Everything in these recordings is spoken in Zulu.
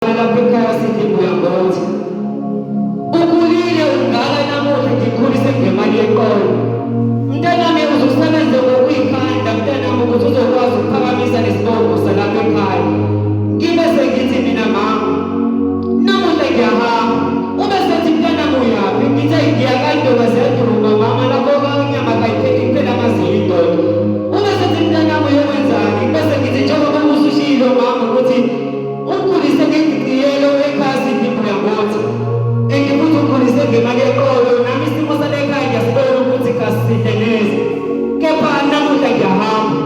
lapha ekhaya sithi Buyangothi. Ukhulile ungaka namuhla ngikhulise ngemali yeqolo. Mntanami uzosebenza ngokuyikhandla mntanami ukuthi uzokwazi ukuphakamisa nesibongo salapha ekhaya. Ngibe sengithi mina mama, namuhla ngiyahamba. Ube sethi mntanami uyaphi? Ngithe ngiya kaNdlovu Zedruma mama lapho inyama kayipheki kuphela amazinyo indoda. Ube sethi mntanami uyokwenzani? Bese ngithi njengoba usushilo mama ukuthi ukhulise ngegiciyelo ekhaya sithi Buyangothi. Engibuthi ukhulise ngemali yeqolo nami isimo sale ekhaya ngiyasibona ukuthi kasihle neze. Kepha namuhla ngiyahamba.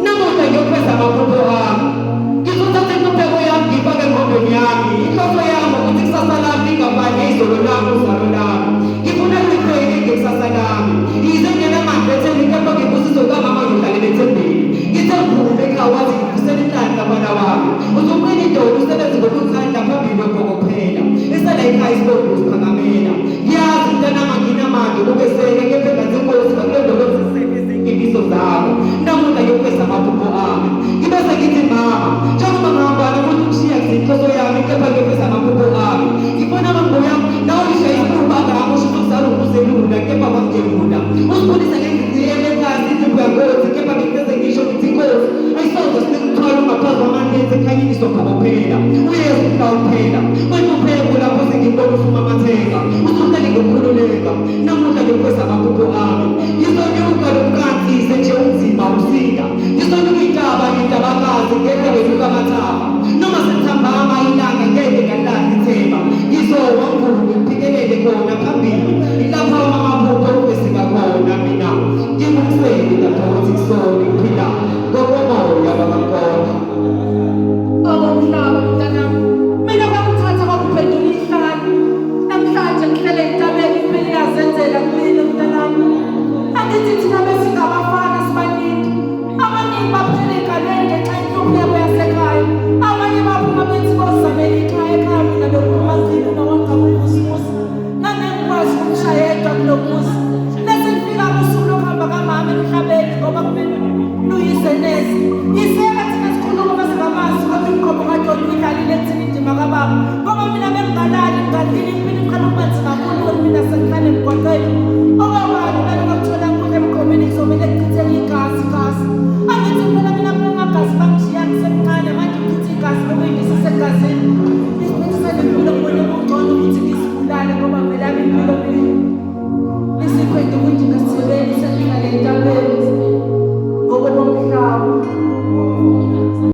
Namuhla ngiyophetha amaphupho ami. Ngizothatha intupheko yami ngifake engqondweni yami. Inhloso yami ukuthi kusasa lami lingafani izolo lami uzalo lami. Ngifuna liqheke ngekusasa lami. Yize nginamandla etheni kepha ngibusizwe kamama ngidlalele ethembeni. Ngithe ngiphume ekhaya wathi ngifisela inhlanhla abana wami. Uzoqina indoda usebenze ngokukhandla phambili kwephokophela. Esala ekhaya isibongo usiphakamela. Ngiyazi mntanami anginamandla ukubeseka kepha engathi inkosi bakulondoloza izimfiso zakho. Namuhla ngiyopheza amaphupho ami. Ngibe sengithi mama, njengoba ngihambana ukuthi ukushiya kuzinhloso yami kepha ngiyopheza amaphupho ami. Ngibona amambo yami nawe ushaya isifuba ngami usho ukuthi uzalo ukuzelula kepha kwangelula. Usikhulisa ngengiciyelo ekhaya sithi Buyangothi kepha ngifeze ngisho ngithi inkosi ayisoze sinikuthwala ungaphazi kwamanenzi ekhanyeni sokhokophela. Uyesu mhlawuphela wena upheko lapho sengibona usumamatheka usuhleli ngokukhululeka. Namuhla ngiyopheza